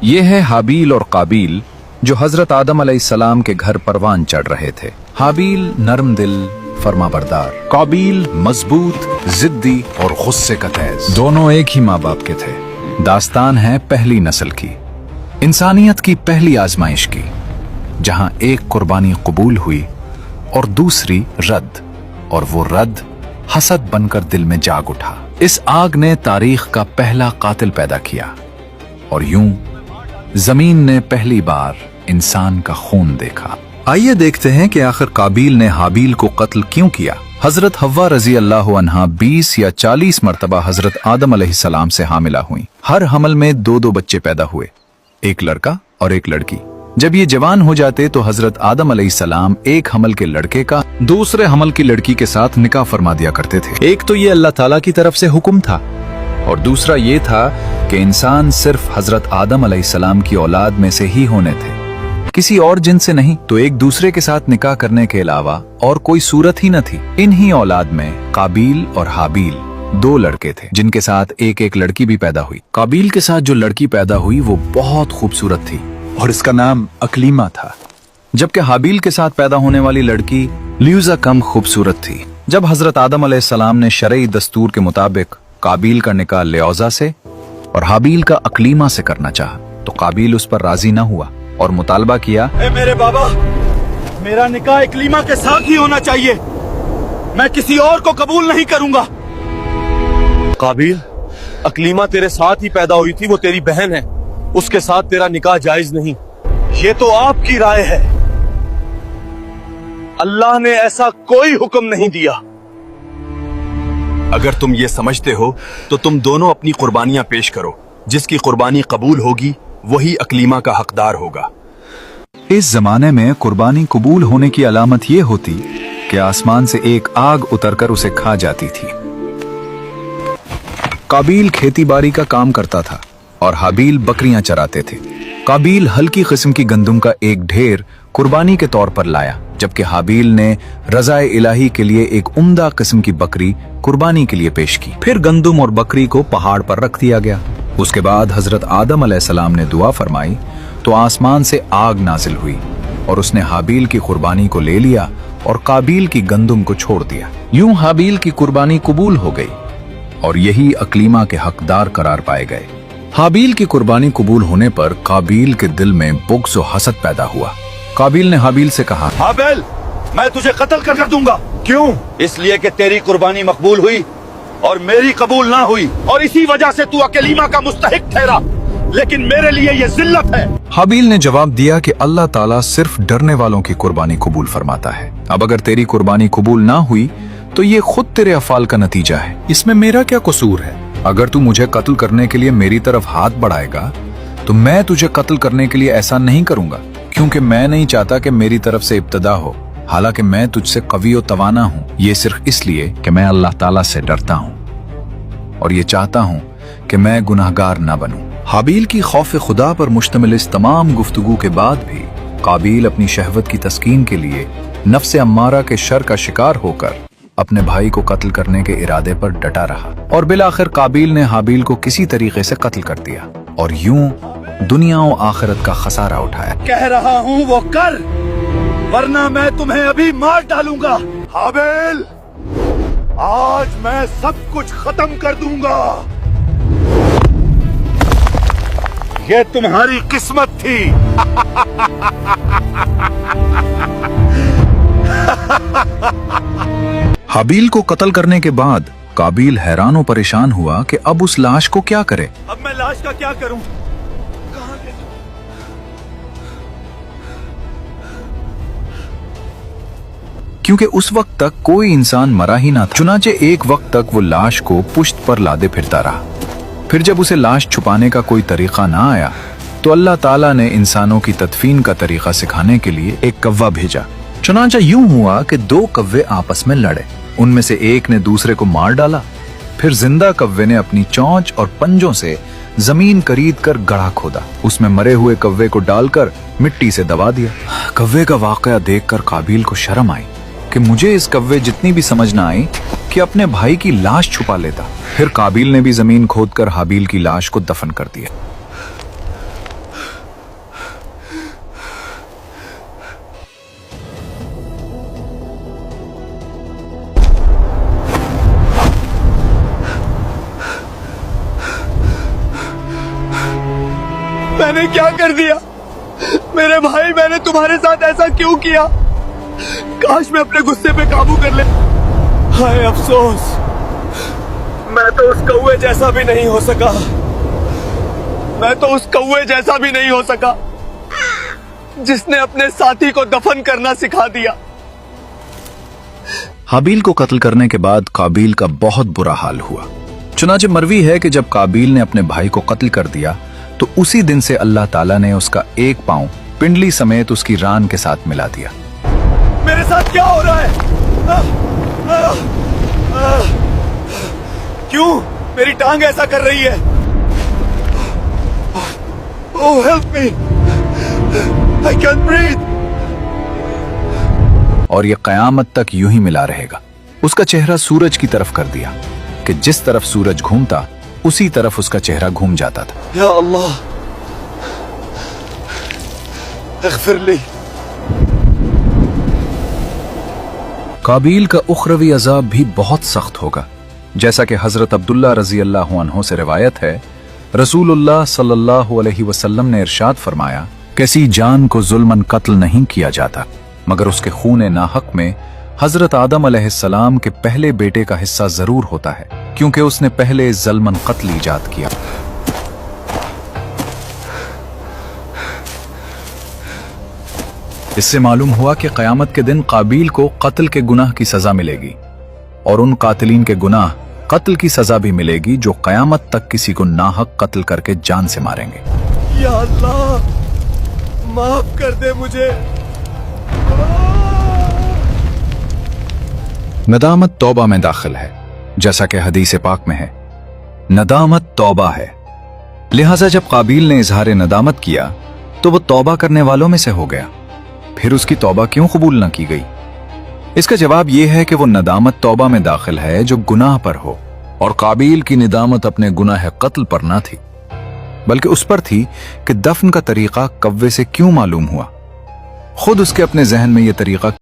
ये है हाबील और काबील जो हजरत आदम अलैहिस्सलाम के घर परवान चढ़ रहे थे। हाबील नरम दिल फरमाबरदार, काबील मजबूत जिद्दी और गुस्से का तेज। दोनों एक ही माँ बाप के थे। दास्तान है पहली नस्ल की, इंसानियत की पहली आजमाइश की, जहां एक कुर्बानी कबूल हुई और दूसरी रद्द, और वो रद्द हसद बनकर दिल में जाग उठा। इस आग ने तारीख का पहला कातिल पैदा किया और यूं जमीन ने पहली बार इंसान का खून देखा। आइए देखते हैं कि आखिर काबील ने हाबील को कत्ल क्यों किया। हजरत हव्वा रजी अल्लाह अन्हा 20 या 40 मरतबा हजरत आदम अलैहिस्सलाम से हामिला हुई। हर हमल में 2-2 बच्चे पैदा हुए, एक लड़का और एक लड़की। जब ये जवान हो जाते तो हजरत आदम अलैहिस्सलाम एक हमल के लड़के का दूसरे हमल की लड़की के साथ निकाह फरमा दिया करते थे। एक तो ये अल्लाह ताला की तरफ से हुक्म था और दूसरा ये था कि इंसान सिर्फ हजरत आदम अलैहिस्सलाम की औलाद में से ही होने थे, किसी और जिन से नहीं। तो एक दूसरे के साथ निकाह करने के अलावा और कोई सूरत ही न थी। इन्हीं औलाद में काबील और हाबील 2 लड़के थे, जिनके साथ एक एक लड़की भी पैदा हुई। काबील के साथ जो लड़की पैदा हुई वो बहुत खूबसूरत थी और इसका नाम अकलीमा था, जबकि हाबील के साथ पैदा होने वाली लड़की ल्यूजा कम खूबसूरत थी। जब हजरत आदम अलैहिस्सलाम ने शरई दस्तूर के मुताबिक काबील का निकाह ल्यूजा से और हाबील का अकलीमा से करना चाहा, तो काबील उस पर राजी न हुआ और मुतालबा किया, मेरे बाबा, मेरा निकाह अकलीमा के साथ ही होना चाहिए, मैं किसी और को कबूल नहीं करूंगा। काबील, अकलीमा तेरे साथ ही पैदा हुई थी, वो तेरी बहन है, उसके साथ तेरा निकाह जायज नहीं। ये तो आपकी राय है, अल्लाह ने ऐसा कोई हुक्म नहीं दिया। अगर तुम ये समझते हो तो तुम दोनों अपनी कुर्बानियां पेश करो, जिसकी कुर्बानी कबूल होगी वही अकलीमा का हकदार होगा। इस जमाने में कुर्बानी कबूल होने की अलामत ये होती कि आसमान से एक आग उतरकर उसे खा जाती थी। काबील खेती बाड़ी का काम करता था और हाबील बकरियां चराते थे। काबील हल्की किस्म की गंदम का एक ढेर कुर्बानी के तौर पर लाया, जबकि हाबील ने रज़ाए इलाही के लिए एक उम्दा किस्म की बकरी कुर्बानी के लिए पेश की। फिर गंदम और बकरी को पहाड़ पर रख दिया गया। उसके बाद हजरत आदम अलैहिस्सलाम ने दुआ फरमाई तो आसमान से आग नाजिल हुई और उसने हाबील की कुर्बानी को ले लिया और काबील की गंदम को छोड़ दिया। यूं हाबील की कुर्बानी कबूल हो गई और यही अकलीमा के हकदार करार पाए गए। हाबील की कुर्बानी कबूल होने पर काबील के दिल में बुग़्ज़ और हसद पैदा हुआ। काबील ने हाबील से कहा, हाबील, मैं तुझे कत्ल कर दूंगा। क्यों? इसलिए कि तेरी कुर्बानी मकबूल हुई और मेरी कबूल ना हुई, और इसी वजह से तू अकलीमा का मुस्तहिक ठहरा, लेकिन मेरे लिए ये जिल्लत है। हाबील ने जवाब दिया कि अल्लाह ताला सिर्फ डरने वालों की कुर्बानी कबूल फरमाता है। अब अगर तेरी कुर्बानी कबूल ना हुई तो ये खुद तेरे अफाल का नतीजा है, इसमें मेरा क्या कसूर है? अगर तू मुझे कत्ल करने के लिए मेरी तरफ हाथ बढ़ाएगा तो मैं तुझे कत्ल करने के लिए ऐसा नहीं करूंगा, क्योंकि मैं नहीं चाहता कि मेरी तरफ से इब्तदा हो। हालांकि मैं तुझसे कवी और तवाना हूं, ये सिर्फ इसलिए कि मैं अल्लाह ताला से डरता हूं और ये चाहता हूं कि मैं गुनाहगार ना बनूं। हाबील की खौफ खुदा पर मुश्तमिल इस तमाम गुफ्तगू के बाद भी काबील अपनी शहवत की तस्कीन के लिए नफ्स अम्मारा के शर का शिकार होकर अपने भाई को कत्ल करने के इरादे पर डटा रहा और बिलाखिर काबील ने हाबील को किसी तरीके से कत्ल कर दिया और यूं दुनिया और आखिरत का खसारा उठाया। कह रहा हूँ वो कर, वरना मैं तुम्हें अभी मार डालूंगा। हाबील, आज मैं सब कुछ खत्म कर दूंगा। ये तुम्हारी किस्मत थी। हाबील को कत्ल करने के बाद काबील हैरान और परेशान हुआ कि अब उस लाश को क्या करे। अब मैं लाश का क्या करूं? क्योंकि उस वक्त तक कोई इंसान मरा ही ना था। चुनाचे एक वक्त तक वो लाश को पुश्त पर लादे फिरता रहा। फिर जब उसे लाश छुपाने का कोई तरीका ना आया तो अल्लाह ताला ने इंसानों की तदफीन का तरीका सिखाने के लिए एक कव्वा भेजा। चुनाचा यूं हुआ कि 2 कव्वे आपस में लड़े, उनमें से एक ने दूसरे को मार डाला। फिर जिंदा कव्वे ने अपनी चोंच और पंजों से जमीन करीद कर गड्ढा खोदा, उसमें मरे हुए कव्वे को डालकर मिट्टी से दबा दिया। कव्वे का वाकया देखकर काबील को शर्म आई कि मुझे इस कव्वे जितनी भी समझ ना आई कि अपने भाई की लाश छुपा लेता। फिर काबील ने भी जमीन खोदकर हाबील की लाश को दफन कर दिया। میں نے کیا کر دیا میرے بھائی؟ میں نے تمہارے ساتھ ایسا کیوں کیا؟ کاش میں اپنے غصے پہ قابو کر لے. ہائے افسوس، میں تو اس کوے جیسا بھی نہیں ہو سکا. میں تو اس کوے جیسا بھی نہیں ہو سکا جس نے اپنے ساتھی کو دفن کرنا سکھا دیا. حابیل کو قتل کرنے کے بعد قابیل کا بہت برا حال ہوا. چنانچہ مروی ہے کہ جب قابیل نے اپنے بھائی کو قتل کر دیا تو اسی دن سے اللہ تعالیٰ نے اس کا ایک پاؤں پنڈلی سمیت اس کی ران کے ساتھ ملا دیا. میرے ساتھ کیا ہو رہا ہے؟ کیوں میری ٹانگ ایسا کر رہی ہے؟ Oh, help me! I can't breathe! اور یہ قیامت تک یوں ہی ملا رہے گا. اس کا چہرہ سورج کی طرف کر دیا کہ جس طرف سورج گھومتا اسی طرف اس کا چہرہ گھوم جاتا تھا. یا اللہ اغفر لی. قابیل کا اخروی عذاب بھی بہت سخت ہوگا. جیسا کہ حضرت عبداللہ رضی اللہ عنہ سے روایت ہے، رسول اللہ صلی اللہ علیہ وسلم نے ارشاد فرمایا، کسی جان کو ظلماً قتل نہیں کیا جاتا مگر اس کے خون ناحق میں حضرت آدم علیہ السلام کے پہلے بیٹے کا حصہ ضرور ہوتا ہے، کیونکہ اس نے پہلے ظلماً قتل ایجاد کیا. اس سے معلوم ہوا کہ قیامت کے دن قابیل کو قتل کے گناہ کی سزا ملے گی اور ان قاتلین کے گناہ قتل کی سزا بھی ملے گی جو قیامت تک کسی کو ناحق قتل کر کے جان سے ماریں گے. یا اللہ معاف کر دے مجھے. ندامت توبہ میں داخل ہے، جیسا کہ حدیث پاک میں ہے، ندامت توبہ ہے. لہٰذا جب قابیل نے اظہار ندامت کیا تو وہ توبہ کرنے والوں میں سے ہو گیا. پھر اس کی توبہ کیوں قبول نہ کی گئی؟ اس کا جواب یہ ہے کہ وہ ندامت توبہ میں داخل ہے جو گناہ پر ہو، اور قابیل کی ندامت اپنے گناہ قتل پر نہ تھی بلکہ اس پر تھی کہ دفن کا طریقہ کوے سے کیوں معلوم ہوا. خود اس کے اپنے ذہن میں یہ طریقہ